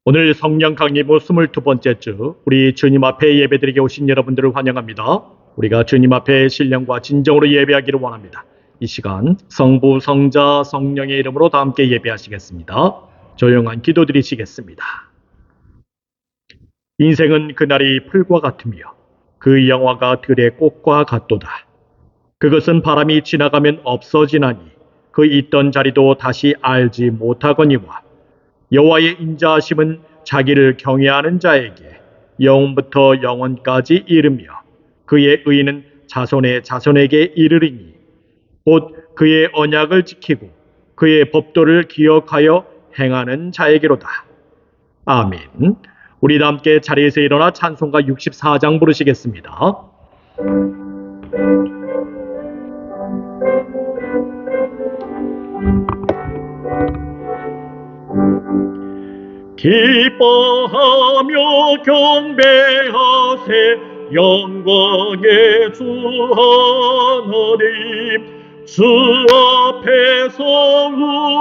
오늘 성령 강림후 22번째 주, 우리 주님 앞에 예배드리게 오신 여러분들을 환영합니다. 우리가 주님 앞에 신령과 진정으로 예배하기를 원합니다. 이 시간 성부, 성자, 성령의 이름으로 다 함께 예배하시겠습니다. 조용한 기도 드리시겠습니다. 인생은 그날이 풀과 같으며 그 영화가 들의 꽃과 같도다. 그것은 바람이 지나가면 없어지나니 그 있던 자리도 다시 알지 못하거니와 여호와의 인자하심은 자기를 경외하는 자에게 영원부터 영원까지 이르며 그의 의는 자손의 자손에게 이르리니 곧 그의 언약을 지키고 그의 법도를 기억하여 행하는 자에게로다. 아멘. 우리 다 함께 자리에서 일어나 찬송가 64장 부르시겠습니다. 기뻐하며 경배하세 영광의 주 하나님. 주 앞에서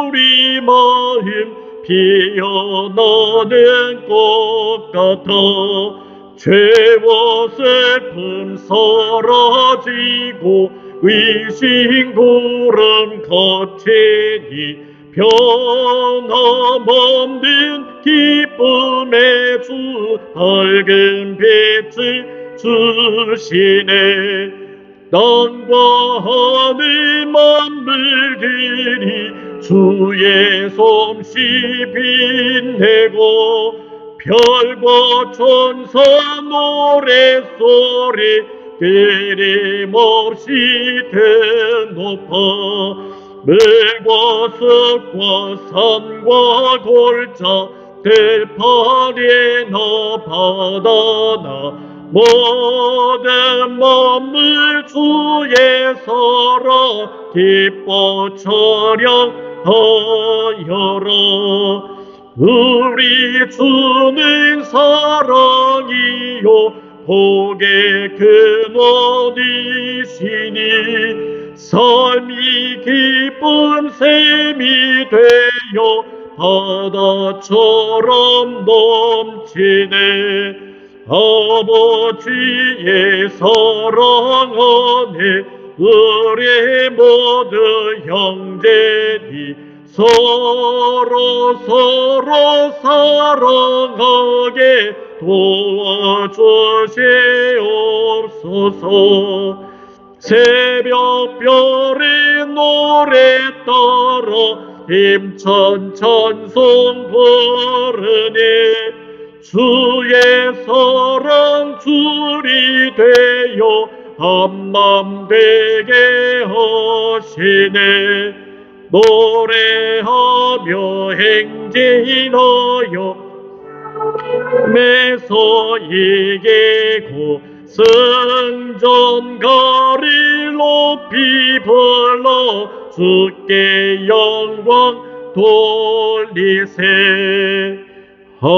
우리 마음 피어나는 것 같아 죄와 슬픔 사라지고 의심 구름 거치니 변함없는 기쁨의 주 밝은 빛을 주시네. 땅과 하늘 만물들이 주의 솜씨 빛내고 별과 천사 노랫소리 끊임없이 대높아 물과 숲과 산과 골짜 들판이나 바다나 모든 만물 주의 사랑 기뻐 찬양하여라. 우리 주는 사랑이요 복의 근원이시니 삶이 기쁜 샘이 되어 바다처럼 넘치네. 아버지의 사랑 안에 우리 모두 형제니 서로 사랑하게 도와주시옵소서. 새벽별의 노래 따라 힘찬 찬송 부르네. 주의 사랑 줄이 되어 한맘 되게 하시네. 노래하며 행진하여 매서 이기고 승전가를 높이 불러 주께 영광 돌리세. 아멘.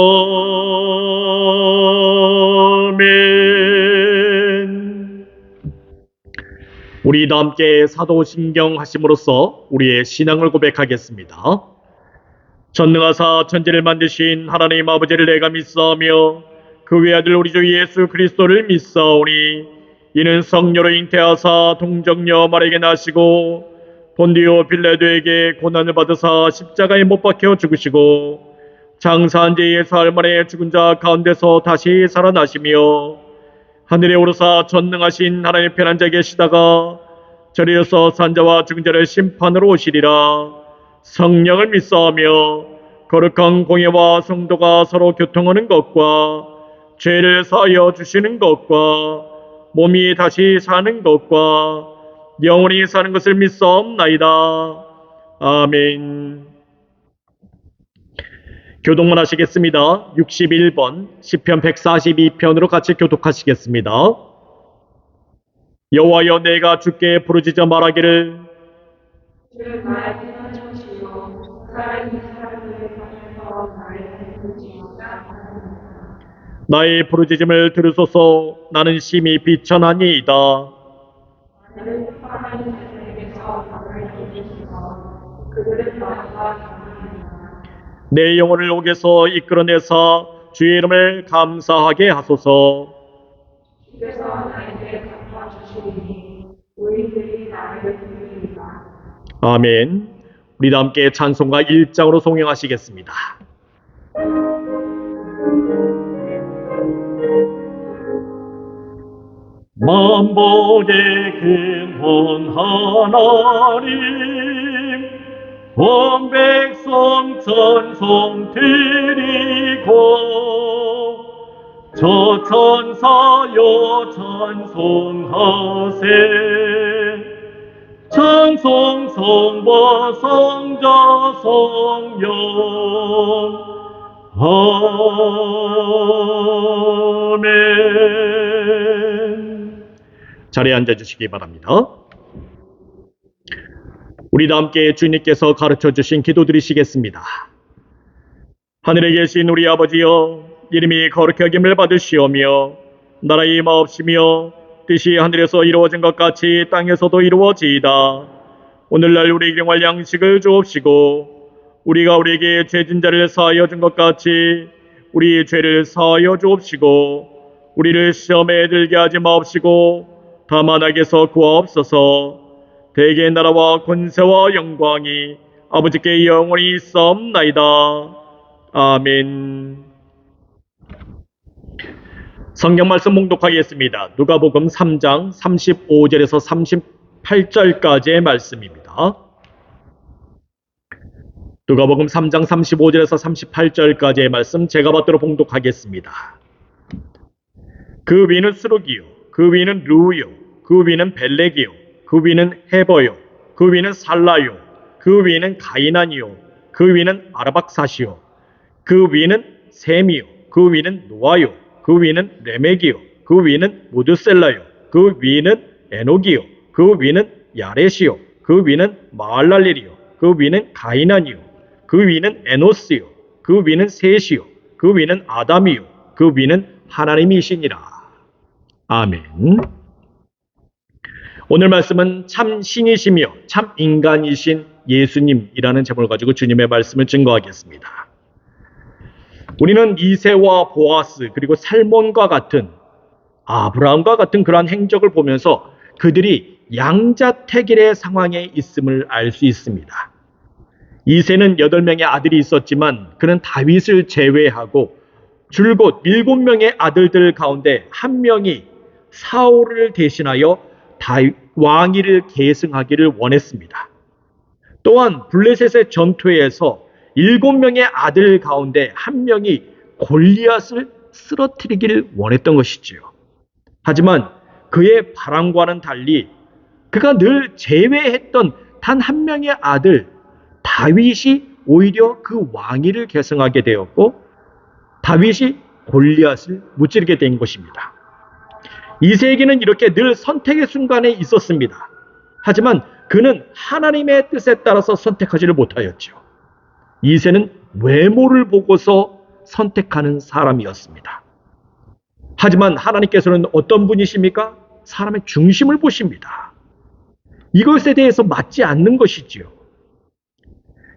우리 다 함께 사도신경 하심으로써 우리의 신앙을 고백하겠습니다. 전능하사 천지를 만드신 하나님 아버지를 내가 믿사오며 그 외아들 우리 주 예수 그리스도를 믿사오니 이는 성녀로 잉태하사 동정녀 마리아에게 나시고 본디오 빌라도에게 고난을 받으사 십자가에 못 박혀 죽으시고 장사한 지 4일 만에 죽은 자 가운데서 다시 살아나시며 하늘에 오르사 전능하신 하나님 편한 자에 계시다가 저리에서 산 자와 죽은 자를 심판으로 오시리라. 성령을 믿사오며 거룩한 공예와 성도가 서로 교통하는 것과 죄를 사하여 주시는 것과 몸이 다시 사는 것과 영원히 사는 것을 믿사옵나이다. 아멘. 교독만 하시겠습니다. 61번 시편 142편으로 같이 교독하시겠습니다. 여호와여 내가 주께 부르짖어 말하기를 나의 부르짖음을 들으소서. 나는 심히 비천하니이다. 내 영혼을 옥에서 이끌어내사 주의 이름을 감사하게 하소서. 주께서 나에게 갚아주시리니 의인들이 나를 부르리라. 아멘. 우리 함께 찬송가 1장으로 송영하시겠습니다. 만복의 근원 하나님, 온 백성 찬송 드리고, 저 천사여 찬송하세. 찬송 성부 성자 성령 아멘. 자리에 앉아주시기 바랍니다. 우리 다 함께 주님께서 가르쳐주신 기도 드리시겠습니다. 하늘에 계신 우리 아버지여, 이름이 거룩히 여김을 받으시오며 나라의 임하옵시며 뜻이 하늘에서 이루어진 것 같이 땅에서도 이루어지이다. 오늘날 우리에게 경할 양식을 주옵시고 우리가 우리에게 죄진 자를 사하여 준 것 같이 우리 죄를 사하여 주옵시고 우리를 시험에 들게 하지 마옵시고 다만 악에서 구하옵소서. 대개의 나라와 권세와 영광이 아버지께 영원히 있사옵나이다. 아멘. 성경 말씀 봉독하겠습니다. 누가복음 3장 35절에서 38절까지의 말씀입니다. 누가복음 3장 35절에서 38절까지의 말씀 제가 받도록 봉독하겠습니다. 그 위는 수룩이요, 그 위는 루요, 그 위는 벨렉이요, 그 위는 헤버요, 그 위는 살라요, 그 위는 가이난이요, 그 위는 아르박사시요, 그 위는 셈이요, 그 위는 노아요, 그 위는 레멕이요, 그 위는 무드셀라요, 그 위는 에녹이요, 그 위는 야렛이요, 그 위는 마할랄렐이요, 그 위는 가이난이요, 그 위는 에노스요, 그 위는 셋이요, 그 위는 아담이요, 그 위는 하나님이시니라. 아멘. 오늘 말씀은 참 신이시며 참 인간이신 예수님이라는 제목을 가지고 주님의 말씀을 증거하겠습니다. 우리는 이새와 보아스 그리고 살몬과 같은 아브라함과 같은 그러한 행적을 보면서 그들이 양자택일의 상황에 있음을 알 수 있습니다. 이새는 8명의 아들이 있었지만 그는 다윗을 제외하고 줄곧 7명의 아들들 가운데 한 명이 사울을 대신하여 왕위를 계승하기를 원했습니다. 또한 블레셋의 전투에서 7명의 아들 가운데 한 명이 골리앗을 쓰러뜨리기를 원했던 것이지요. 하지만 그의 바람과는 달리 그가 늘 제외했던 단 한 명의 아들 다윗이 오히려 그 왕위를 계승하게 되었고 다윗이 골리앗을 무찌르게 된 것입니다. 이새에게는 이렇게 늘 선택의 순간에 있었습니다. 하지만 그는 하나님의 뜻에 따라서 선택하지를 못하였죠. 이새는 외모를 보고서 선택하는 사람이었습니다. 하지만 하나님께서는 어떤 분이십니까? 사람의 중심을 보십니다. 이것에 대해서 맞지 않는 것이지요.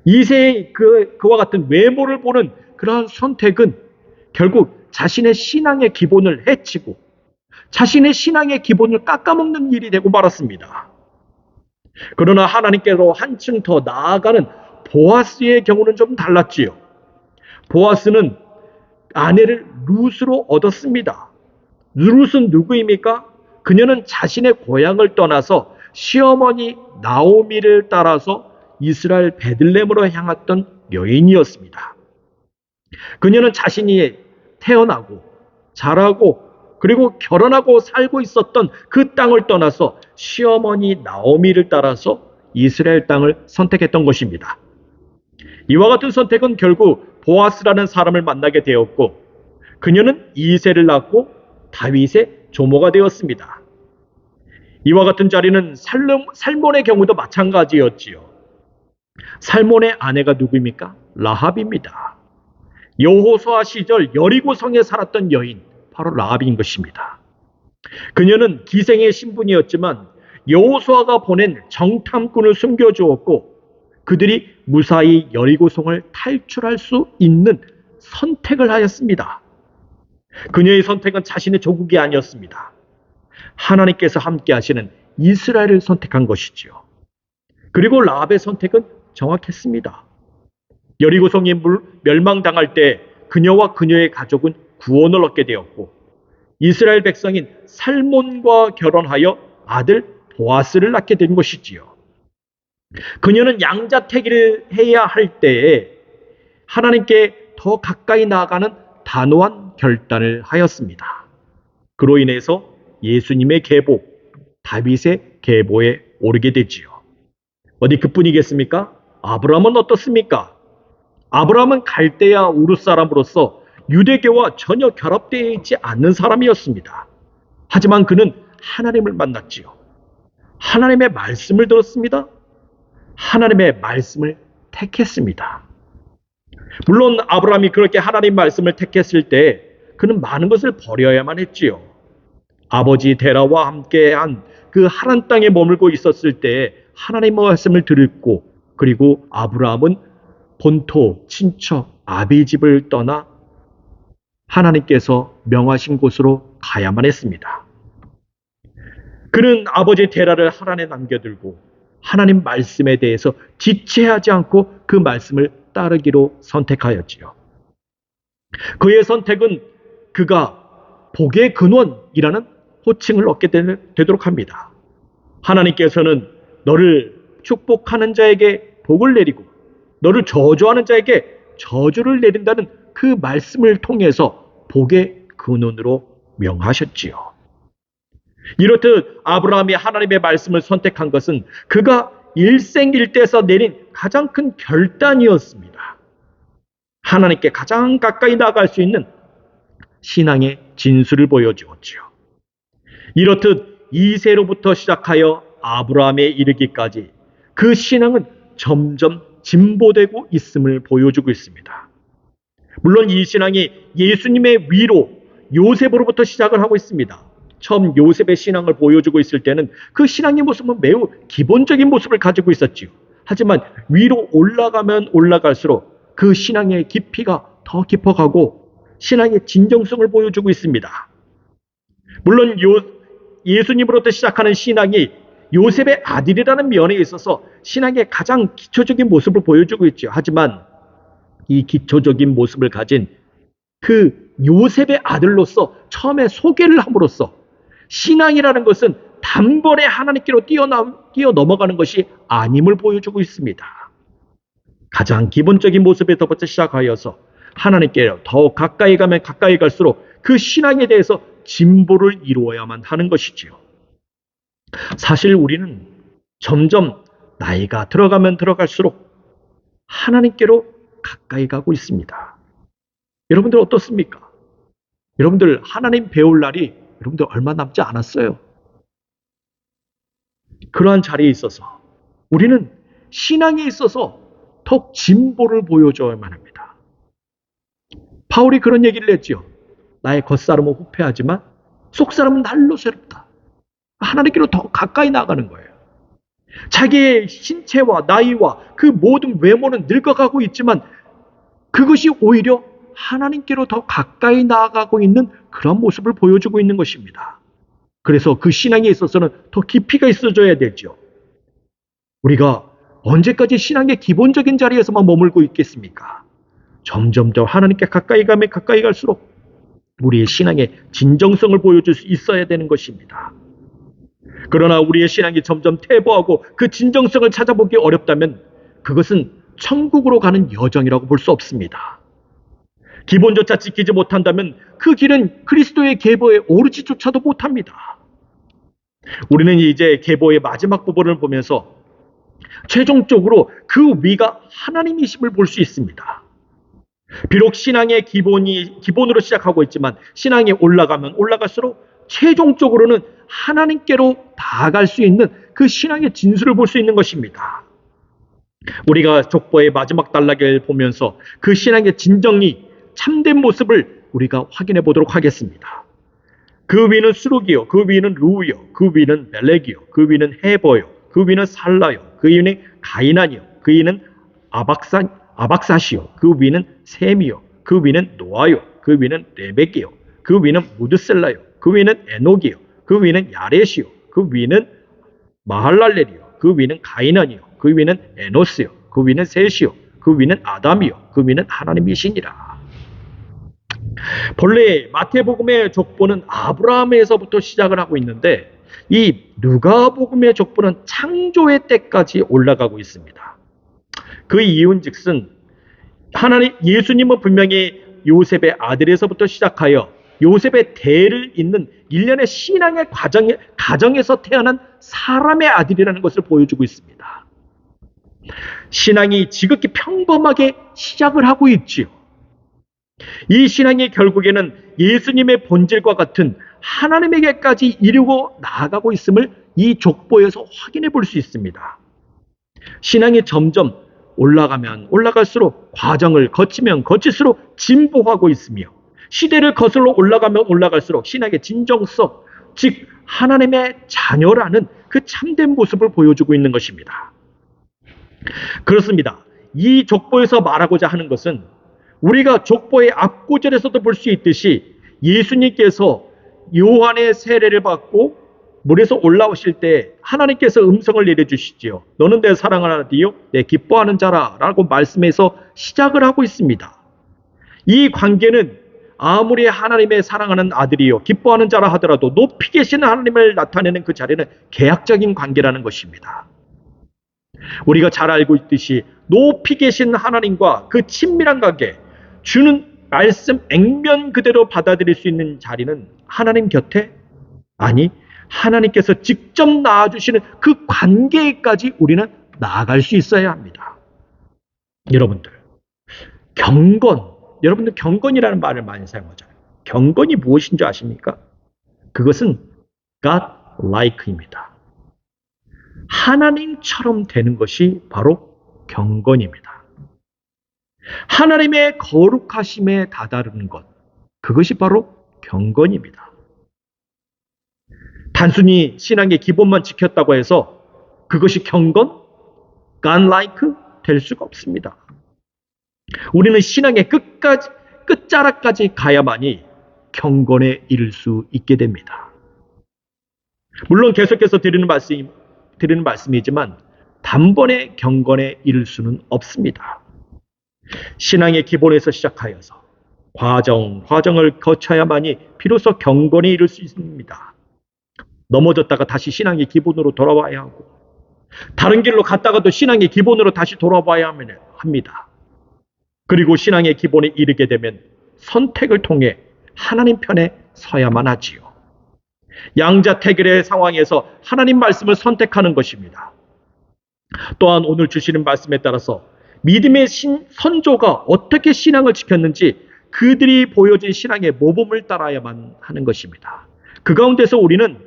이새의 그와 같은 외모를 보는 그러한 선택은 결국 자신의 신앙의 기본을 해치고 자신의 신앙의 기본을 깎아먹는 일이 되고 말았습니다. 그러나 하나님께로 한층 더 나아가는 보아스의 경우는 좀 달랐지요. 보아스는 아내를 룻으로 얻었습니다. 룻은 누구입니까? 그녀는 자신의 고향을 떠나서 시어머니 나오미를 따라서 이스라엘 베들레헴으로 향했던 여인이었습니다. 그녀는 자신이 태어나고 자라고 그리고 결혼하고 살고 있었던 그 땅을 떠나서 시어머니 나오미를 따라서 이스라엘 땅을 선택했던 것입니다. 이와 같은 선택은 결국 보아스라는 사람을 만나게 되었고 그녀는 이새를 낳고 다윗의 조모가 되었습니다. 이와 같은 자리는 살몬의 경우도 마찬가지였지요. 살몬의 아내가 누구입니까? 라합입니다. 여호수아 시절 여리고성에 살았던 여인, 바로 라합인 것입니다. 그녀는 기생의 신분이었지만 여호수아가 보낸 정탐꾼을 숨겨주었고 그들이 무사히 여리고성을 탈출할 수 있는 선택을 하였습니다. 그녀의 선택은 자신의 조국이 아니었습니다. 하나님께서 함께 하시는 이스라엘을 선택한 것이지요. 그리고 라합의 선택은 정확했습니다. 여리고성이 멸망당할 때 그녀와 그녀의 가족은 구원을 얻게 되었고, 이스라엘 백성인 살몬과 결혼하여 아들 보아스를 낳게 된 것이지요. 그녀는 양자택일을 해야 할 때에 하나님께 더 가까이 나아가는 단호한 결단을 하였습니다. 그로 인해서 예수님의 계보, 다윗의 계보에 오르게 되지요. 어디 그뿐이겠습니까? 아브라함은 어떻습니까? 아브라함은 갈대아 우르 사람으로서 유대교와 전혀 결합되어 있지 않는 사람이었습니다. 하지만 그는 하나님을 만났지요. 하나님의 말씀을 들었습니다. 하나님의 말씀을 택했습니다. 물론 아브라함이 그렇게 하나님 말씀을 택했을 때 그는 많은 것을 버려야만 했지요. 아버지 데라와 함께한 그 하란 땅에 머물고 있었을 때 하나님의 말씀을 듣고, 그리고 아브라함은 본토, 친척, 아비 집을 떠나 하나님께서 명하신 곳으로 가야만 했습니다. 그는 아버지 데라를 하란에 남겨두고 하나님 말씀에 대해서 지체하지 않고 그 말씀을 따르기로 선택하였지요. 그의 선택은 그가 복의 근원이라는 호칭을 얻게 되도록 합니다. 하나님께서는 너를 축복하는 자에게 복을 내리고 너를 저주하는 자에게 저주를 내린다는 그 말씀을 통해서 복의 근원으로 명하셨지요. 이렇듯 아브라함이 하나님의 말씀을 선택한 것은 그가 일생일대에서 내린 가장 큰 결단이었습니다. 하나님께 가장 가까이 나아갈 수 있는 신앙의 진수를 보여주었지요. 이렇듯 이세로부터 시작하여 아브라함에 이르기까지 그 신앙은 점점 진보되고 있음을 보여주고 있습니다. 물론 이 신앙이 예수님의 위로 요셉으로부터 시작을 하고 있습니다. 처음 요셉의 신앙을 보여주고 있을 때는 그 신앙의 모습은 매우 기본적인 모습을 가지고 있었지요. 하지만 위로 올라가면 올라갈수록 그 신앙의 깊이가 더 깊어가고 신앙의 진정성을 보여주고 있습니다. 물론 예수님으로부터 시작하는 신앙이 요셉의 아들이라는 면에 있어서 신앙의 가장 기초적인 모습을 보여주고 있죠. 하지만 이 기초적인 모습을 가진 그 요셉의 아들로서 처음에 소개를 함으로써 신앙이라는 것은 단번에 하나님께로 뛰어넘어가는 것이 아님을 보여주고 있습니다. 가장 기본적인 모습에서부터 시작하여서 하나님께 더 가까이 가면 가까이 갈수록 그 신앙에 대해서 진보를 이루어야만 하는 것이지요. 사실 우리는 점점 나이가 들어가면 들어갈수록 하나님께로 가까이 가고 있습니다. 여러분들 어떻습니까? 여러분들 하나님 배울 날이 여러분들 얼마 남지 않았어요. 그러한 자리에 있어서 우리는 신앙에 있어서 더욱 진보를 보여줘야만 합니다. 바울이 그런 얘기를 했지요. 나의 겉사람은 후패하지만 속사람은 날로 새롭다. 하나님께로 더 가까이 나가는 거예요. 자기의 신체와 나이와 그 모든 외모는 늙어가고 있지만 그것이 오히려 하나님께로 더 가까이 나아가고 있는 그런 모습을 보여주고 있는 것입니다. 그래서 그 신앙에 있어서는 더 깊이가 있어져야 되죠. 우리가 언제까지 신앙의 기본적인 자리에서만 머물고 있겠습니까? 점점 더 하나님께 가까이 가면 가까이 갈수록 우리의 신앙의 진정성을 보여줄 수 있어야 되는 것입니다. 그러나 우리의 신앙이 점점 퇴보하고 그 진정성을 찾아보기 어렵다면 그것은 천국으로 가는 여정이라고 볼 수 없습니다. 기본조차 지키지 못한다면 그 길은 그리스도의 계보에 오르지조차도 못합니다. 우리는 이제 계보의 마지막 부분을 보면서 최종적으로 그 위가 하나님이심을 볼 수 있습니다. 비록 신앙의 기본으로 시작하고 있지만 신앙이 올라가면 올라갈수록 최종적으로는 하나님께로 나아갈 수 있는 그 신앙의 진수를 볼 수 있는 것입니다. 우리가 족보의 마지막 단락을 보면서 그 신앙의 진정이 참된 모습을 우리가 확인해 보도록 하겠습니다. 그 위는 수룩이요, 그 위는 루요, 그 위는 멜렉이요, 그 위는 헤버요, 그 위는 살라요, 그 위는 가이난이요, 그 위는 아박사시요. 그 위는 셈이요. 그 위는 노아요. 그 위는 레벡이요. 그 위는 무드셀라요. 그 위는 에녹이요. 그 위는 야렛이요. 그 위는 마할랄렐이요. 그 위는 가이난이요. 그 위는 에노스요. 그 위는 셋이요. 그 위는 아담이요. 그 위는 하나님이시니라. 본래 마태복음의 족보는 아브라함에서부터 시작을 하고 있는데 이 누가복음의 족보는 창조의 때까지 올라가고 있습니다. 그 이유는즉슨 하나님 예수님은 분명히 요셉의 아들에서부터 시작하여 요셉의 대를 잇는 일련의 신앙의 가정에서 태어난 사람의 아들이라는 것을 보여주고 있습니다. 신앙이 지극히 평범하게 시작을 하고 있지요. 이 신앙이 결국에는 예수님의 본질과 같은 하나님에게까지 이루고 나아가고 있음을 이 족보에서 확인해 볼 수 있습니다. 신앙이 점점 올라가면 올라갈수록 과정을 거치면 거칠수록 진보하고 있으며 시대를 거슬러 올라가면 올라갈수록 신앙의 진정성, 즉 하나님의 자녀라는 그 참된 모습을 보여주고 있는 것입니다. 그렇습니다. 이 족보에서 말하고자 하는 것은 우리가 족보의 앞구절에서도 볼 수 있듯이 예수님께서 요한의 세례를 받고 물에서 올라오실 때 하나님께서 음성을 내려주시지요. 너는 내 사랑하는 아들이요 내 기뻐하는 자라 라고 말씀해서 시작을 하고 있습니다. 이 관계는 아무리 하나님의 사랑하는 아들이요 기뻐하는 자라 하더라도 높이 계신 하나님을 나타내는 그 자리는 계약적인 관계라는 것입니다. 우리가 잘 알고 있듯이 높이 계신 하나님과 그 친밀한 관계, 주는 말씀 액면 그대로 받아들일 수 있는 자리는 하나님 곁에, 아니 하나님께서 직접 나아주시는 그 관계까지 우리는 나아갈 수 있어야 합니다. 여러분들, 여러분들 경건이라는 말을 많이 사용하잖아요. 경건이 무엇인 줄 아십니까? 그것은 God-like입니다. 하나님처럼 되는 것이 바로 경건입니다. 하나님의 거룩하심에 다다르는 것, 그것이 바로 경건입니다. 단순히 신앙의 기본만 지켰다고 해서 그것이 경건, God-like 될 수가 없습니다. 우리는 신앙의 끝자락까지 가야만이 경건에 이를 수 있게 됩니다. 물론 계속해서 드리는 말씀이지만 단번에 경건에 이를 수는 없습니다. 신앙의 기본에서 시작하여서 과정을 거쳐야만이 비로소 경건에 이를 수 있습니다. 넘어졌다가 다시 신앙의 기본으로 돌아와야 하고 다른 길로 갔다가도 신앙의 기본으로 다시 돌아와야 합니다. 그리고 신앙의 기본에 이르게 되면 선택을 통해 하나님 편에 서야만 하지요. 양자택일의 상황에서 하나님 말씀을 선택하는 것입니다. 또한 오늘 주시는 말씀에 따라서 믿음의 선조가 어떻게 신앙을 지켰는지 그들이 보여준 신앙의 모범을 따라야만 하는 것입니다. 그 가운데서 우리는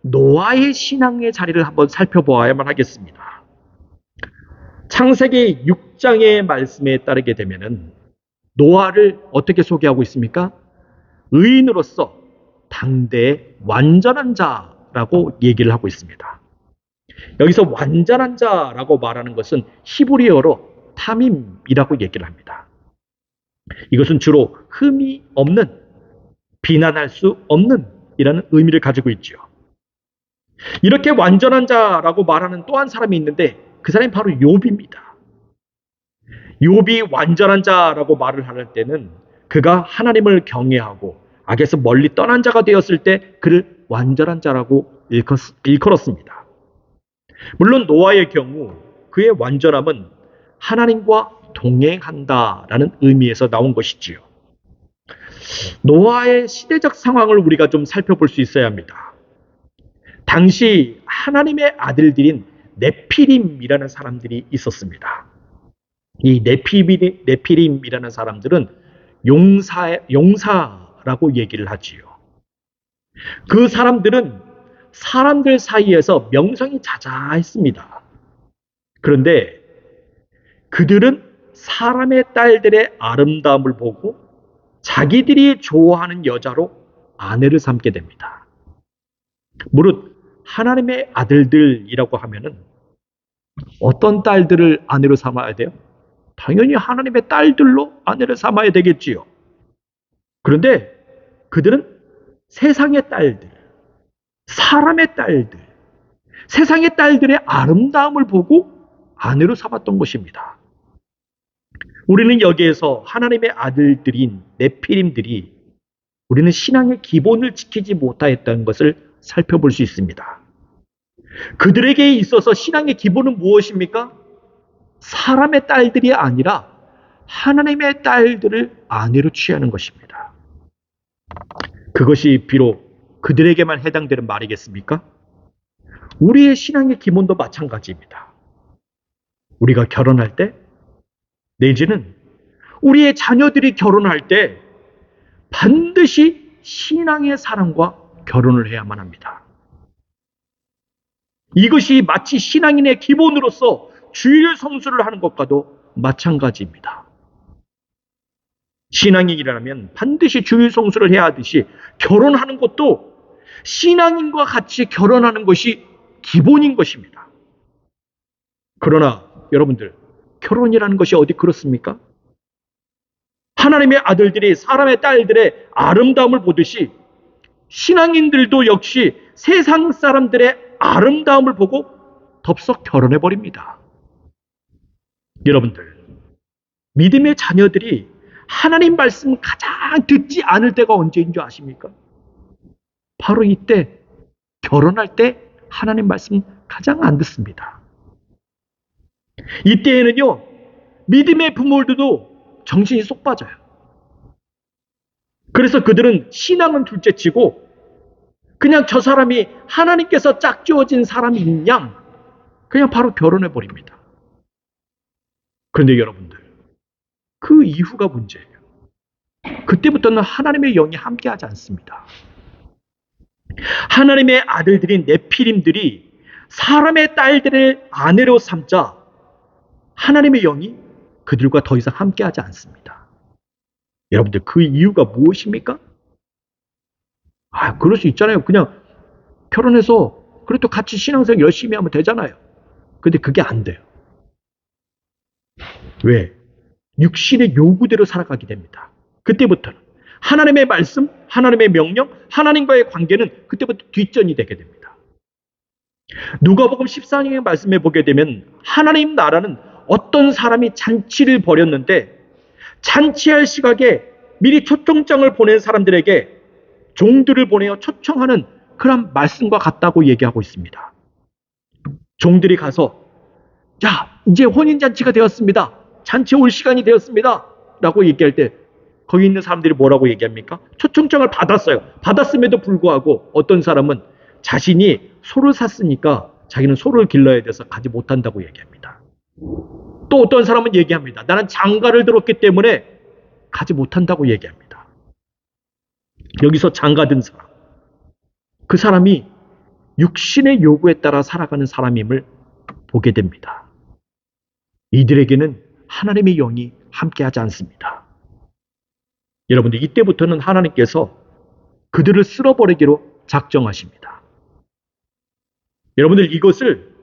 노아의 신앙의 자리를 한번 살펴보아야만 하겠습니다. 창세기 6장의 말씀에 따르게 되면은 노아를 어떻게 소개하고 있습니까? 의인으로서 당대의 완전한 자라고 얘기를 하고 있습니다. 여기서 완전한 자라고 말하는 것은 히브리어로 타밈이라고 얘기를 합니다. 이것은 주로 흠이 없는, 비난할 수 없는 이라는 의미를 가지고 있죠. 이렇게 완전한 자라고 말하는 또 한 사람이 있는데 그 사람이 바로 욥입니다. 욥이 완전한 자라고 말을 할 때는 그가 하나님을 경외하고 악에서 멀리 떠난 자가 되었을 때 그를 완전한 자라고 일컬었습니다. 물론 노아의 경우 그의 완전함은 하나님과 동행한다라는 의미에서 나온 것이지요. 노아의 시대적 상황을 우리가 좀 살펴볼 수 있어야 합니다. 당시 하나님의 아들들인 네피림이라는 사람들이 있었습니다. 이 네피림이라는 사람들은 용사라고 얘기를 하지요. 그 사람들은 사람들 사이에서 명성이 자자했습니다. 그런데 그들은 사람의 딸들의 아름다움을 보고 자기들이 좋아하는 여자로 아내를 삼게 됩니다. 무릇 하나님의 아들들이라고 하면은 어떤 딸들을 아내로 삼아야 돼요? 당연히 하나님의 딸들로 아내를 삼아야 되겠지요. 그런데 그들은 세상의 딸들, 사람의 딸들, 세상의 딸들의 아름다움을 보고 아내로 삼았던 것입니다. 우리는 여기에서 하나님의 아들들인 네피림들이 우리는 신앙의 기본을 지키지 못하였다는 것을 살펴볼 수 있습니다. 그들에게 있어서 신앙의 기본은 무엇입니까? 사람의 딸들이 아니라 하나님의 딸들을 아내로 취하는 것입니다. 그것이 비록 그들에게만 해당되는 말이겠습니까? 우리의 신앙의 기본도 마찬가지입니다. 우리가 결혼할 때, 내지는 우리의 자녀들이 결혼할 때 반드시 신앙의 사람과 결혼을 해야만 합니다. 이것이 마치 신앙인의 기본으로서 주일 성수를 하는 것과도 마찬가지입니다. 신앙인이라면 반드시 주일 성수를 해야 하듯이 결혼하는 것도 신앙인과 같이 결혼하는 것이 기본인 것입니다. 그러나 여러분들, 결혼이라는 것이 어디 그렇습니까? 하나님의 아들들이 사람의 딸들의 아름다움을 보듯이 신앙인들도 역시 세상 사람들의 아름다움을 보고 덥석 결혼해버립니다. 여러분들, 믿음의 자녀들이 하나님 말씀 가장 듣지 않을 때가 언제인 줄 아십니까? 바로 이때, 결혼할 때 하나님 말씀 가장 안 듣습니다. 이때에는요, 믿음의 부모들도 정신이 쏙 빠져요. 그래서 그들은 신앙은 둘째치고 그냥 저 사람이 하나님께서 짝지어진 사람인 양 그냥 바로 결혼해버립니다. 그런데 여러분들, 그 이후가 문제예요. 그때부터는 하나님의 영이 함께하지 않습니다. 하나님의 아들들인 네피림들이 사람의 딸들을 아내로 삼자 하나님의 영이 그들과 더 이상 함께하지 않습니다. 여러분들, 그 이유가 무엇입니까? 그럴 수 있잖아요. 그냥 결혼해서 그래도 같이 신앙생활 열심히 하면 되잖아요. 근데 그게 안 돼요. 왜? 육신의 요구대로 살아가게 됩니다. 그때부터는 하나님의 말씀, 하나님의 명령, 하나님과의 관계는 그때부터 뒷전이 되게 됩니다. 누가복음 14장의 말씀에 보게 되면 하나님 나라는 어떤 사람이 잔치를 벌였는데 잔치할 시각에 미리 초청장을 보낸 사람들에게 종들을 보내어 초청하는 그런 말씀과 같다고 얘기하고 있습니다. 종들이 가서 자, 이제 혼인잔치가 되었습니다. 잔치 올 시간이 되었습니다. 라고 얘기할 때 거기 있는 사람들이 뭐라고 얘기합니까? 초청장을 받았어요. 받았음에도 불구하고 어떤 사람은 자신이 소를 샀으니까 자기는 소를 길러야 돼서 가지 못한다고 얘기합니다. 또 어떤 사람은 얘기합니다. 나는 장가를 들었기 때문에 가지 못한다고 얘기합니다. 여기서 장가든 사람, 그 사람이 육신의 요구에 따라 살아가는 사람임을 보게 됩니다. 이들에게는 하나님의 영이 함께하지 않습니다. 여러분들, 이때부터는 하나님께서 그들을 쓸어버리기로 작정하십니다. 여러분들, 이것을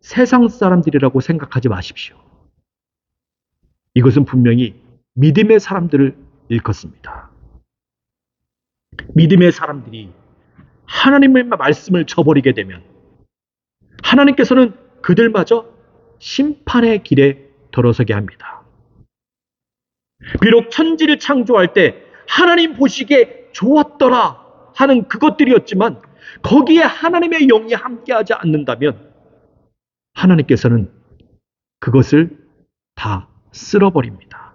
세상 사람들이라고 생각하지 마십시오. 이것은 분명히 믿음의 사람들을 일컫습니다. 믿음의 사람들이 하나님의 말씀을 저버리게 되면 하나님께서는 그들마저 심판의 길에 들어서게 합니다. 비록 천지를 창조할 때 하나님 보시기에 좋았더라 하는 그것들이었지만 거기에 하나님의 영이 함께하지 않는다면 하나님께서는 그것을 다 쓸어버립니다.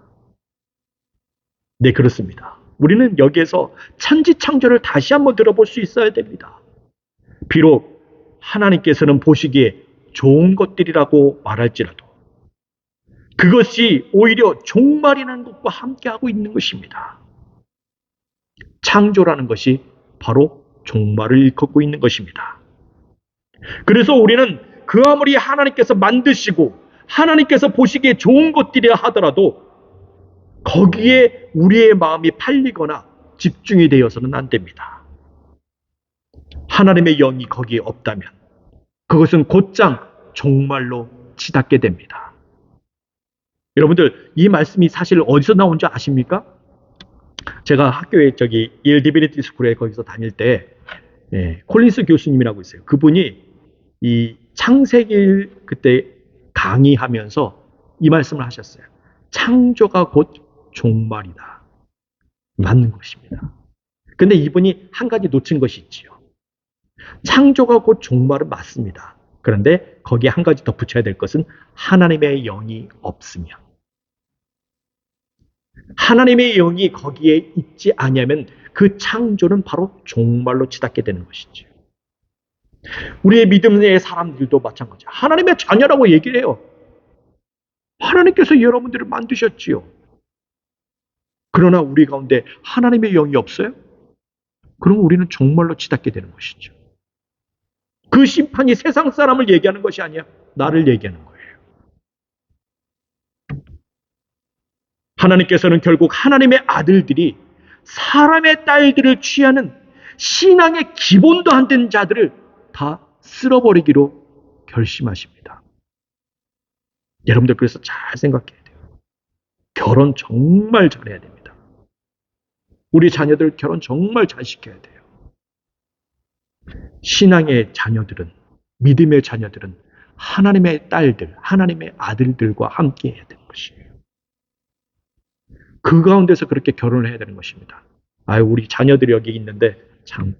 네, 그렇습니다. 우리는 여기에서 천지창조를 다시 한번 들어볼 수 있어야 됩니다. 비록 하나님께서는 보시기에 좋은 것들이라고 말할지라도 그것이 오히려 종말이라는 것과 함께하고 있는 것입니다. 창조라는 것이 바로 종말을 일컫고 있는 것입니다. 그래서 우리는 그 아무리 하나님께서 만드시고 하나님께서 보시기에 좋은 것들이라 하더라도 거기에 우리의 마음이 팔리거나 집중이 되어서는 안 됩니다. 하나님의 영이 거기에 없다면 그것은 곧장 종말로 치닫게 됩니다. 여러분들, 이 말씀이 사실 어디서 나온 줄 아십니까? 제가 학교에 일 디비니티 스쿨에 거기서 다닐 때 콜린스 교수님이라고 있어요. 그분이 이 창세기 그때 강의하면서 이 말씀을 하셨어요. 창조가 곧 종말이다. 맞는 것입니다. 근데 이분이 한 가지 놓친 것이 있지요. 창조가 곧 종말은 맞습니다. 그런데 거기에 한 가지 더 붙여야 될 것은 하나님의 영이 없으면, 하나님의 영이 거기에 있지 않으면 그 창조는 바로 종말로 치닫게 되는 것이죠. 우리의 믿음의 사람들도 마찬가지예요. 하나님의 자녀라고 얘기를 해요. 하나님께서 여러분들을 만드셨지요. 그러나 우리 가운데 하나님의 영이 없어요? 그럼 우리는 종말로 치닫게 되는 것이죠. 그 심판이 세상 사람을 얘기하는 것이 아니야. 나를 얘기하는 거예요. 하나님께서는 결국 하나님의 아들들이 사람의 딸들을 취하는 신앙의 기본도 안 된 자들을 다 쓸어버리기로 결심하십니다. 여러분들 그래서 잘 생각해야 돼요. 결혼 정말 잘해야 됩니다. 우리 자녀들 결혼 정말 잘 시켜야 돼요. 신앙의 자녀들은, 믿음의 자녀들은 하나님의 딸들, 하나님의 아들들과 함께 해야 되는 것이에요. 그 가운데서 그렇게 결혼을 해야 되는 것입니다. 우리 자녀들이 여기 있는데 참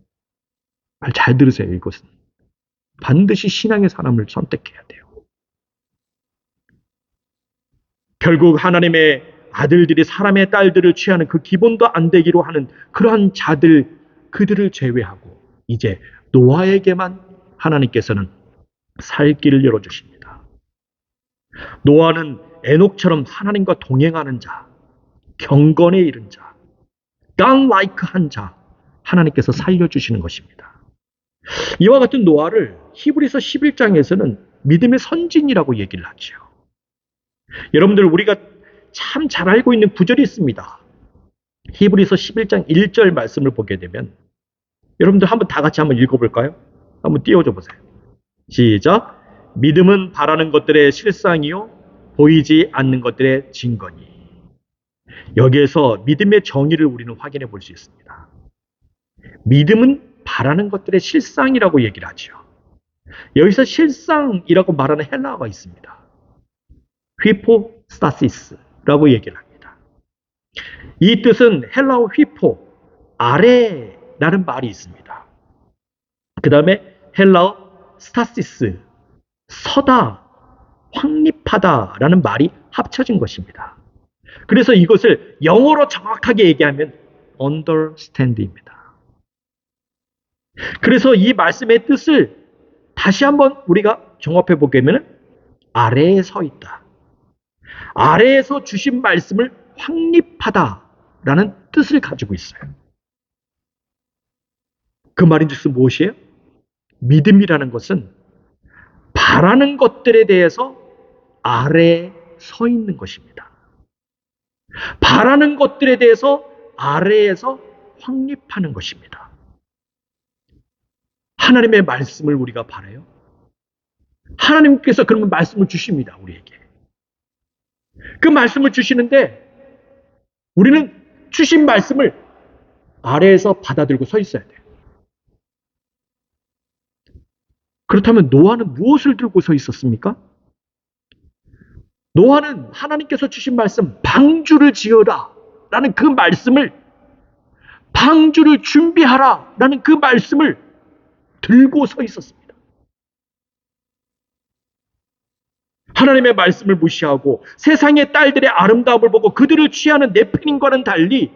말 잘 들으세요. 이것은 반드시 신앙의 사람을 선택해야 돼요. 결국 하나님의 아들들이 사람의 딸들을 취하는 그 기본도 안 되기로 하는 그러한 자들, 그들을 제외하고 이제 노아에게만 하나님께서는 살 길을 열어주십니다. 노아는 에녹처럼 하나님과 동행하는 자, 경건에 이른 자, godlike한 자, 하나님께서 살려주시는 것입니다. 이와 같은 노아를 히브리서 11장에서는 믿음의 선진이라고 얘기를 하죠. 여러분들, 우리가 참 잘 알고 있는 구절이 있습니다. 히브리서 11장 1절 말씀을 보게 되면 여러분들 한번 다 같이 한번 읽어볼까요? 한번 띄워줘 보세요. 시작. 믿음은 바라는 것들의 실상이요 보이지 않는 것들의 증거니. 여기에서 믿음의 정의를 우리는 확인해 볼 수 있습니다. 믿음은 바라는 것들의 실상이라고 얘기를 하죠. 여기서 실상이라고 말하는 헬라어가 있습니다. 휘포스타시스라고 얘기를 합니다. 이 뜻은 헬라어 휘포, 아래라는 말이 있습니다. 그 다음에 헬라어 스타시스, 서다, 확립하다라는 말이 합쳐진 것입니다. 그래서 이것을 영어로 정확하게 얘기하면 understand입니다. 그래서 이 말씀의 뜻을 다시 한번 우리가 종합해 보게 되면 아래에 서 있다. 아래에서 주신 말씀을 확립하다라는 뜻을 가지고 있어요. 그 말인즉슨 무엇이에요? 믿음이라는 것은 바라는 것들에 대해서 아래에 서 있는 것입니다. 바라는 것들에 대해서 아래에서 확립하는 것입니다. 하나님의 말씀을 우리가 바라요. 하나님께서 그러면 말씀을 주십니다, 우리에게. 그 말씀을 주시는데 우리는 주신 말씀을 아래에서 받아들고 서 있어야 돼요. 그렇다면 노아는 무엇을 들고 서 있었습니까? 노아는 하나님께서 주신 말씀, 방주를 지어라 라는 그 말씀을, 방주를 준비하라 라는 그 말씀을 들고 서 있었습니다. 하나님의 말씀을 무시하고 세상의 딸들의 아름다움을 보고 그들을 취하는 네피림과는 달리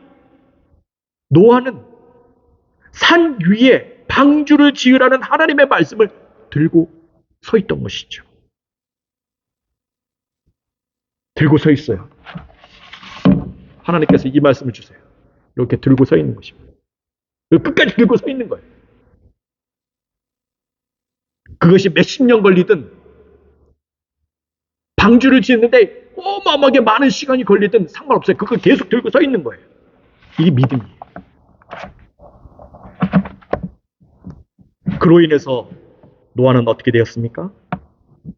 노아는 산 위에 방주를 지으라는 하나님의 말씀을 들고 서 있던 것이죠. 들고 서 있어요. 하나님께서 이 말씀을 주세요. 이렇게 들고 서 있는 것입니다. 끝까지 들고 서 있는 거예요. 그것이 몇십 년 걸리든 방주를 짓는데 어마어마하게 많은 시간이 걸리든 상관없어요. 그걸 계속 들고 서 있는 거예요. 이게 믿음이에요. 그로 인해서 노아는 어떻게 되었습니까?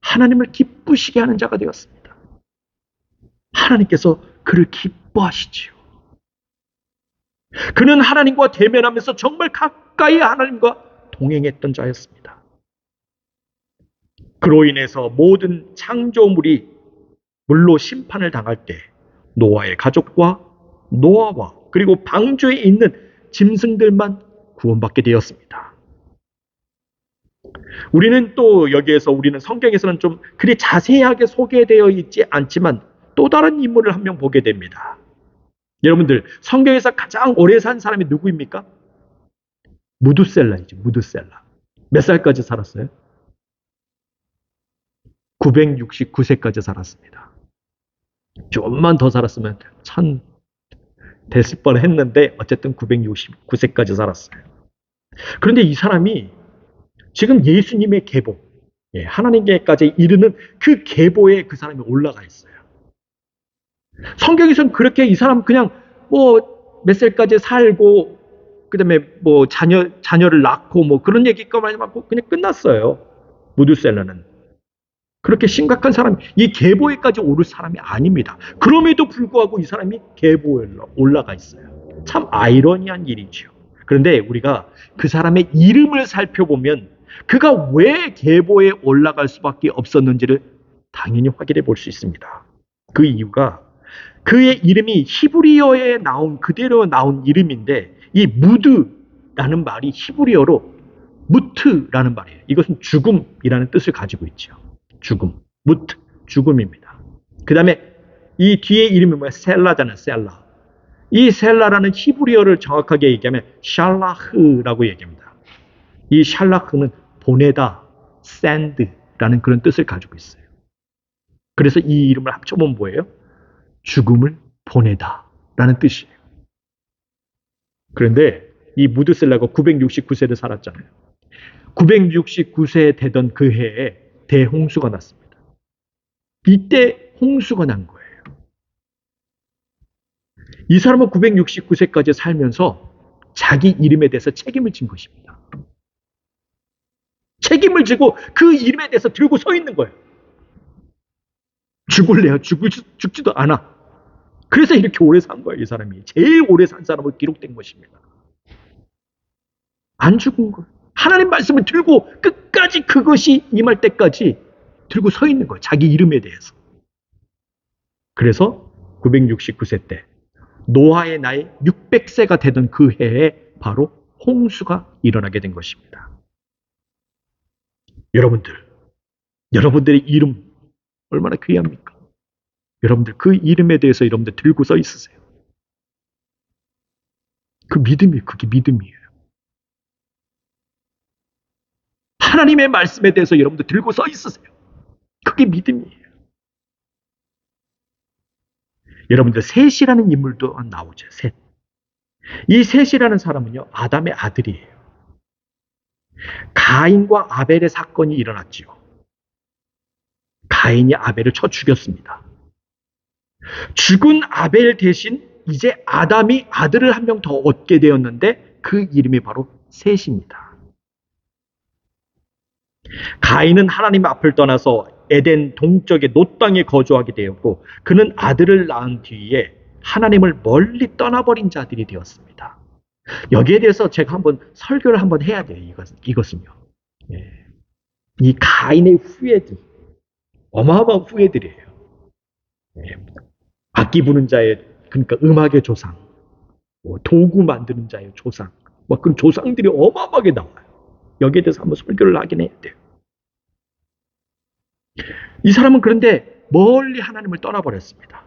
하나님을 기쁘시게 하는 자가 되었습니다. 하나님께서 그를 기뻐하시지요. 그는 하나님과 대면하면서 정말 가까이 하나님과 동행했던 자였습니다. 그로 인해서 모든 창조물이 물로 심판을 당할 때 노아의 가족과 노아와 그리고 방주에 있는 짐승들만 구원받게 되었습니다. 우리는 또 여기에서 우리는 성경에서는 좀 그리 자세하게 소개되어 있지 않지만 또 다른 인물을 한 명 보게 됩니다. 여러분들 성경에서 가장 오래 산 사람이 누구입니까? 무두셀라이죠. 무두셀라. 몇 살까지 살았어요? 969세까지 살았습니다. 좀만 더 살았으면 1000 됐을 뻔했는데 어쨌든 969세까지 살았어요. 그런데 이 사람이 지금 예수님의 계보, 하나님께까지 이르는 그 계보에 그 사람이 올라가 있어요. 성경에서는 그렇게 이 사람 그냥 뭐 몇 살까지 살고 그다음에 뭐 자녀를 낳고 뭐 그런 얘기까지 하고 그냥 끝났어요. 무두셀라는 그렇게 심각한 사람, 이 계보에까지 오를 사람이 아닙니다. 그럼에도 불구하고 이 사람이 계보에 올라가 있어요. 참 아이러니한 일이죠. 그런데 우리가 그 사람의 이름을 살펴보면 그가 왜 계보에 올라갈 수밖에 없었는지를 당연히 확인해 볼 수 있습니다. 그 이유가 그의 이름이 히브리어에 나온 그대로 나온 이름인데 이 무드라는 말이 히브리어로 무트라는 말이에요. 이것은 죽음이라는 뜻을 가지고 있죠. 죽음, 무트, 죽음입니다. 그 다음에 이 뒤에 이름이 뭐야? 셀라잖아요. 셀라. 이 셀라라는 히브리어를 정확하게 얘기하면 샬라흐라고 얘기합니다. 이 샬라흐는 보내다, send라는 그런 뜻을 가지고 있어요. 그래서 이 이름을 합쳐보면 뭐예요? 죽음을 보내다 라는 뜻이에요. 그런데 이 무드셀라가 969세를 살았잖아요. 969세 되던 그 해에 대홍수가 났습니다. 이때 홍수가 난 거예요. 이 사람은 969세까지 살면서 자기 이름에 대해서 책임을 진 것입니다. 책임을 지고 그 이름에 대해서 들고 서 있는 거예요. 죽을래요? 죽지도 않아. 그래서 이렇게 오래 산 거예요, 이 사람이. 제일 오래 산 사람으로 기록된 것입니다. 안 죽은 거예요. 하나님 말씀을 들고 끝까지 그것이 임할 때까지 들고 서 있는 거예요. 자기 이름에 대해서. 그래서 969세 때 노아의 나이 600세가 되던 그 해에 바로 홍수가 일어나게 된 것입니다. 여러분들의 이름 얼마나 귀합니까? 여러분들 그 이름에 대해서 여러분들 들고 서 있으세요. 그 믿음이 그게 믿음이에요. 하나님의 말씀에 대해서 여러분들 들고 서 있으세요. 그게 믿음이에요. 여러분들 셋이라는 인물도 나오죠. 셋. 이 셋이라는 사람은요, 아담의 아들이에요. 가인과 아벨의 사건이 일어났지요. 가인이 아벨을 쳐 죽였습니다. 죽은 아벨 대신 이제 아담이 아들을 한 명 더 얻게 되었는데 그 이름이 바로 셋입니다. 가인은 하나님 앞을 떠나서 에덴 동쪽의 놋 땅에 거주하게 되었고 그는 아들을 낳은 뒤에 하나님을 멀리 떠나버린 자들이 되었습니다. 여기에 대해서 제가 한번 설교를 한번 해야 돼요. 이것은요. 이 가인의 후예들 어마어마한 후예들이에요. 악기 부는 자의 그러니까 음악의 조상, 도구 만드는 자의 조상, 그런 조상들이 어마어마하게 나와요. 여기에 대해서 한번 설교를 하긴 해야 돼요. 이 사람은 그런데 멀리 하나님을 떠나버렸습니다.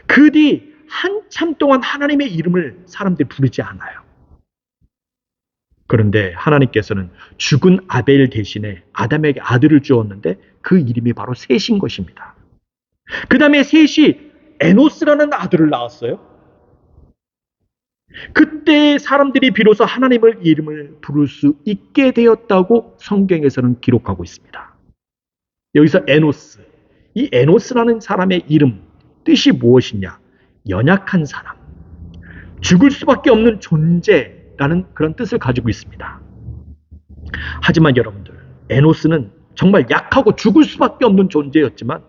그 뒤 한참 동안 하나님의 이름을 사람들이 부르지 않아요. 그런데 하나님께서는 죽은 아벨 대신에 아담에게 아들을 주었는데 그 이름이 바로 셋인 것입니다. 그 다음에 셋이 에노스라는 아들을 낳았어요. 그때 사람들이 비로소 하나님의 이름을 부를 수 있게 되었다고 성경에서는 기록하고 있습니다. 여기서 에노스, 이 에노스라는 사람의 이름, 뜻이 무엇이냐? 연약한 사람, 죽을 수밖에 없는 존재라는 그런 뜻을 가지고 있습니다. 하지만 여러분들, 에노스는 정말 약하고 죽을 수밖에 없는 존재였지만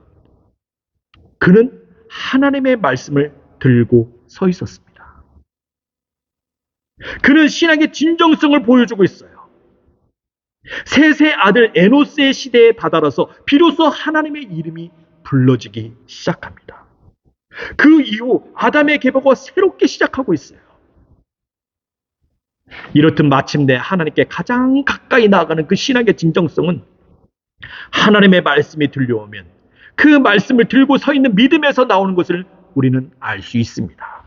그는 하나님의 말씀을 들고 서 있었습니다. 그는 신앙의 진정성을 보여주고 있어요. 셋의 아들 에노스의 시대에 다다라서 비로소 하나님의 이름이 불러지기 시작합니다. 그 이후 아담의 계보가 새롭게 시작하고 있어요. 이렇듯 마침내 하나님께 가장 가까이 나아가는 그 신앙의 진정성은 하나님의 말씀이 들려오면 그 말씀을 들고 서 있는 믿음에서 나오는 것을 우리는 알 수 있습니다.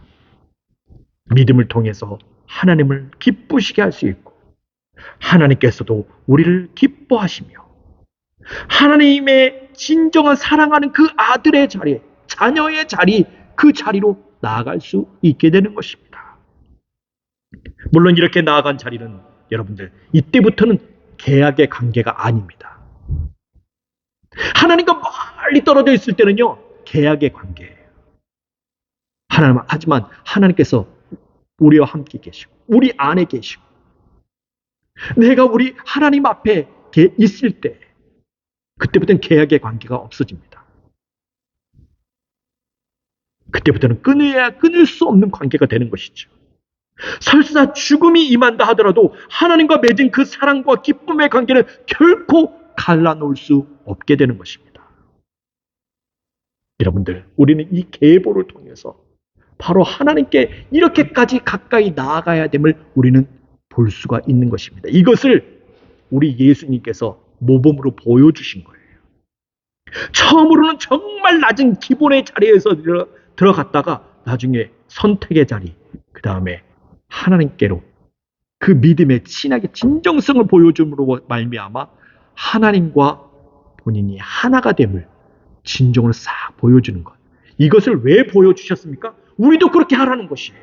믿음을 통해서 하나님을 기쁘시게 할 수 있고 하나님께서도 우리를 기뻐하시며 하나님의 진정한 사랑하는 그 아들의 자리, 자녀의 자리, 그 자리로 나아갈 수 있게 되는 것입니다. 물론 이렇게 나아간 자리는 여러분들 이때부터는 계약의 관계가 아닙니다. 하나님과 멀리 떨어져 있을 때는요 계약의 관계예요. 하지만 하나님께서 우리와 함께 계시고 우리 안에 계시고 내가 우리 하나님 앞에 있을 때 그때부터는 계약의 관계가 없어집니다. 그때부터는 끊어야 끊을 수 없는 관계가 되는 것이죠. 설사 죽음이 임한다 하더라도 하나님과 맺은 그 사랑과 기쁨의 관계는 결코 갈라놓을 수 없게 되는 것입니다. 여러분들, 우리는 이 계보를 통해서 바로 하나님께 이렇게까지 가까이 나아가야 됨을 우리는 볼 수가 있는 것입니다. 이것을 우리 예수님께서 모범으로 보여주신 거예요. 처음으로는 정말 낮은 기본의 자리에서 들어갔다가 나중에 선택의 자리, 그 다음에 하나님께로 그 믿음의 신학의 진정성을 보여줌으로 말미암아 하나님과 본인이 하나가 됨을 진정으로 싹 보여주는 것. 이것을 왜 보여주셨습니까? 우리도 그렇게 하라는 것이에요.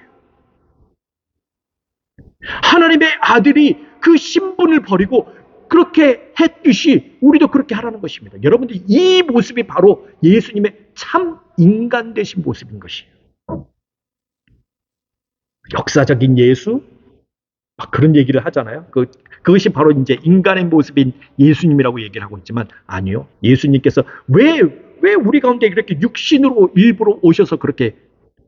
하나님의 아들이 그 신분을 버리고 그렇게 했듯이 우리도 그렇게 하라는 것입니다. 여러분들 이 모습이 바로 예수님의 참 인간 되신 모습인 것이에요. 역사적인 예수? 막 그런 얘기를 하잖아요. 그것이 바로 이제 인간의 모습인 예수님이라고 얘기를 하고 있지만 아니요. 예수님께서 왜 우리 가운데 이렇게 육신으로 일부러 오셔서 그렇게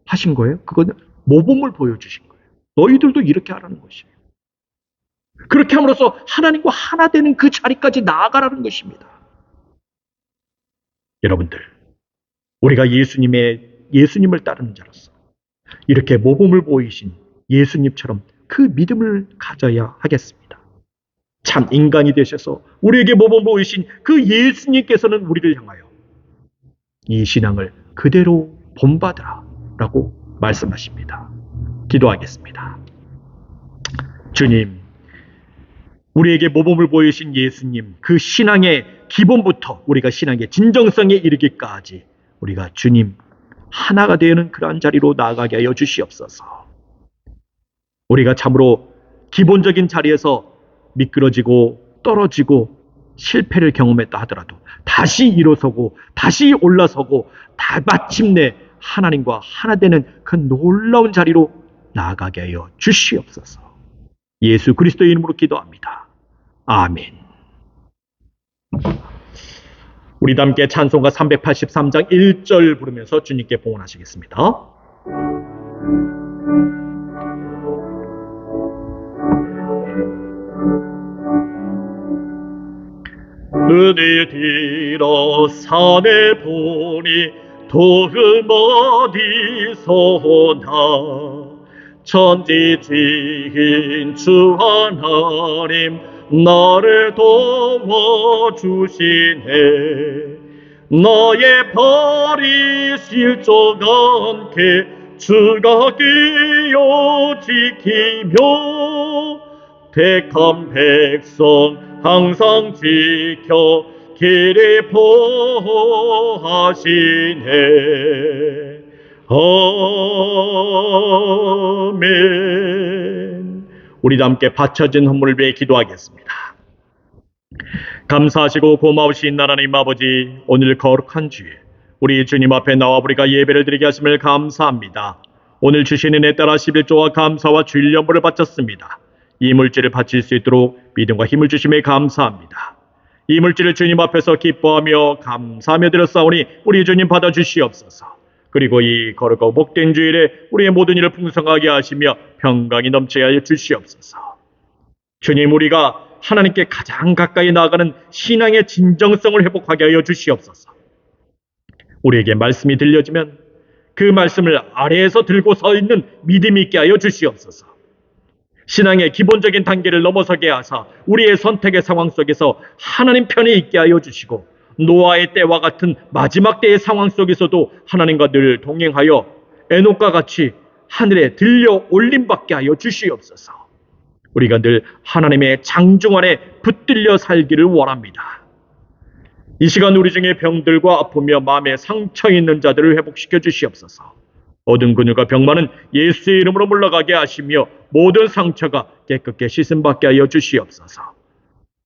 하신 거예요? 그거는 모범을 보여주신 거예요. 너희들도 이렇게 하라는 것이에요. 그렇게 함으로써 하나님과 하나 되는 그 자리까지 나아가라는 것입니다. 여러분들, 우리가 예수님을 따르는 자로서 이렇게 모범을 보이신 예수님처럼 그 믿음을 가져야 하겠습니다. 참 인간이 되셔서 우리에게 모범 보이신 그 예수님께서는 우리를 향하여 이 신앙을 그대로 본받으라 라고 말씀하십니다. 기도하겠습니다. 주님, 우리에게 모범을 보이신 예수님, 그 신앙의 기본부터 우리가 신앙의 진정성에 이르기까지 우리가 주님 하나가 되는 그러한 자리로 나아가게 하여 주시옵소서. 우리가 참으로 기본적인 자리에서 미끄러지고 떨어지고 실패를 경험했다 하더라도 다시 일어서고 다시 올라서고 마침내 하나님과 하나 되는 그 놀라운 자리로 나아가게 하여 주시옵소서. 예수 그리스도의 이름으로 기도합니다. 아멘. 우리 다 함께 찬송가 383장 1절 부르면서 주님께 봉헌하시겠습니다. 은혜 들어 산에 보니 도움 어디서나 천지지인 주 하나님 나를 도와주시네. 너의 발이 실족 않게 주가 끼어 지키며 택한 백성 항상 지켜 길이 보호하시네. 아멘. 우리 다 함께 바쳐진 헌물을 위해 기도하겠습니다. 감사하시고 고마우신 하나님 아버지, 오늘 거룩한 주에 우리 주님 앞에 나와 우리가 예배를 드리게 하심을 감사합니다. 오늘 주신 은혜 따라 11조와 감사와 주일 연보를 바쳤습니다. 이 물질을 바칠 수 있도록 믿음과 힘을 주심에 감사합니다. 이 물질을 주님 앞에서 기뻐하며 감사하며 드렸사오니 우리 주님 받아주시옵소서. 그리고 이 거룩하고 복된 주일에 우리의 모든 일을 풍성하게 하시며 평강이 넘치게 하여 주시옵소서. 주님, 우리가 하나님께 가장 가까이 나아가는 신앙의 진정성을 회복하게 하여 주시옵소서. 우리에게 말씀이 들려지면 그 말씀을 아래에서 들고 서 있는 믿음이 있게 하여 주시옵소서. 신앙의 기본적인 단계를 넘어서게 하사 우리의 선택의 상황 속에서 하나님 편에 있게 하여 주시고, 노아의 때와 같은 마지막 때의 상황 속에서도 하나님과 늘 동행하여 에녹과 같이 하늘에 들려 올림받게 하여 주시옵소서. 우리가 늘 하나님의 장중 안에 붙들려 살기를 원합니다. 이 시간 우리 중에 병들과 아프며 마음에 상처 있는 자들을 회복시켜 주시옵소서. 모든 근육과 병만은 예수의 이름으로 물러가게 하시며 모든 상처가 깨끗게 씻음받게 하여 주시옵소서.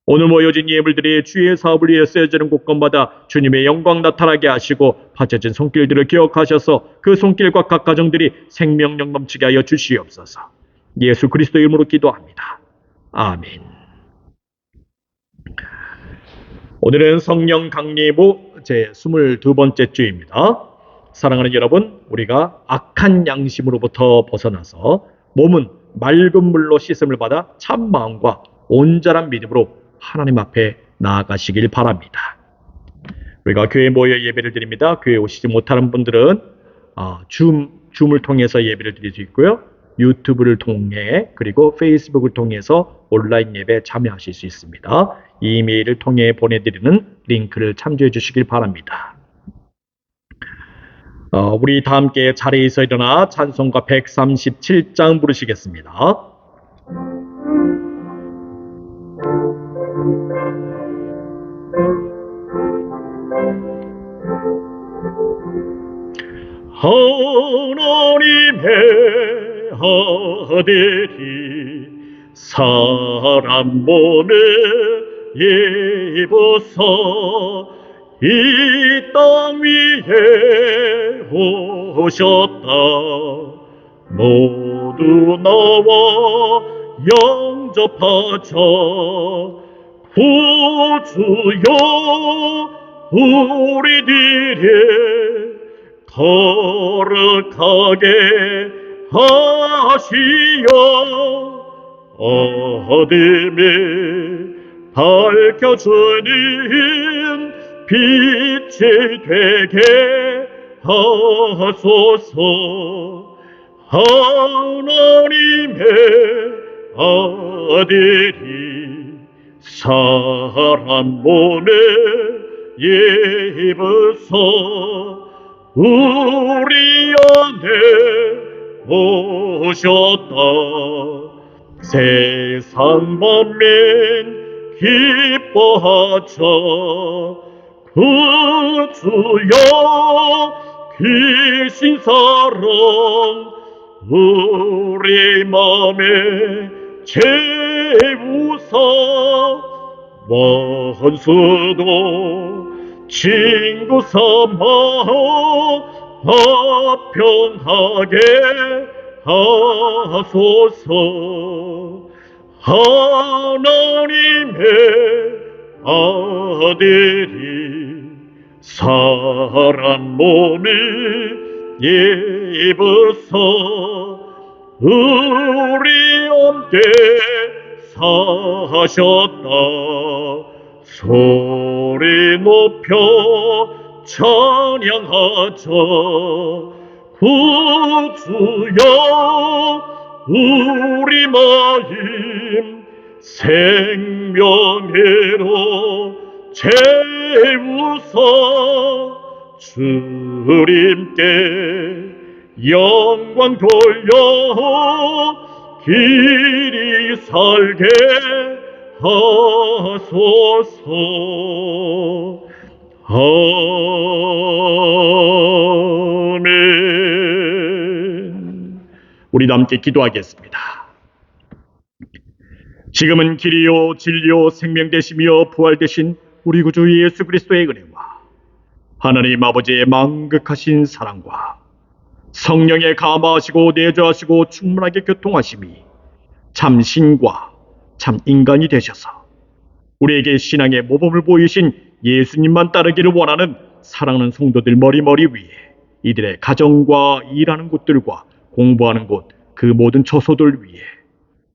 오늘 모여진 예물들이 주의 사업을 위해 쓰여지는 곳곳마다 주님의 영광 나타나게 하시고 바쳐진 손길들을 기억하셔서 그 손길과 각 가정들이 생명력 넘치게 하여 주시옵소서. 예수 그리스도 이름으로 기도합니다. 아멘. 오늘은 성령 강림후 제 22번째 주입니다. 사랑하는 여러분, 우리가 악한 양심으로부터 벗어나서 몸은 맑은 물로 씻음을 받아 참 마음과 온전한 믿음으로 하나님 앞에 나아가시길 바랍니다. 우리가 교회에 모여 예배를 드립니다. 교회에 오시지 못하는 분들은 줌을 통해서 예배를 드릴 수 있고요. 유튜브를 통해 그리고 페이스북을 통해서 온라인 예배에 참여하실 수 있습니다. 이메일을 통해 보내드리는 링크를 참조해 주시길 바랍니다. 우리 다 함께 자리에서 일어나 찬송가 137장 부르시겠습니다. 하나님의 아들이 사람 몸에 입어서 이 땅 위에 오셨다. 모두 나와 영접하자. 구주여 우리들의 거룩하게 하시어 어둠에 밝혀주는 빛이 되게 하소서. 하나님의 아들이 사람 몸에 입어서 우리 안에 오셨다. 세상 만민 기뻐하자. 구주여 귀신 사랑 우리 맘에 채우사. 원수도 친구 삼아 화평하게 하소서. 하나님의 아들이 사람 몸에 입어서 우리 함께 사셨다. 소리 높여 찬양하자. 구주여 우리 마음 생명으로 채우사. 주님께 영광 돌려 길이 살게 하소서. 아멘. 우리 함께 기도하겠습니다. 지금은 길이요 진리요 생명 되시며 부활 되신 우리 구주 예수 그리스도의 은혜와 하나님 아버지의 망극하신 사랑과 성령의 감화하시고 내주하시고 충만하게 교통하심이 참 신과 참 인간이 되셔서 우리에게 신앙의 모범을 보이신 예수님만 따르기를 원하는 사랑하는 성도들 머리머리 위에 이들의 가정과 일하는 곳들과 공부하는 곳, 그 모든 처소들 위에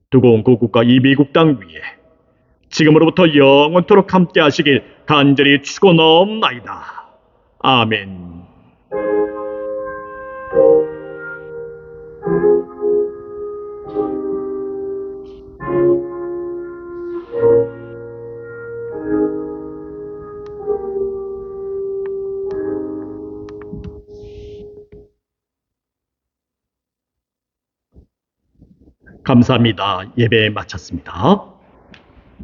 뜨거운 고국과 이 미국 땅 위에 지금으로부터 영원토록 함께 하시길 간절히 축원하옵나이다. 아멘. 감사합니다. 예배 마쳤습니다.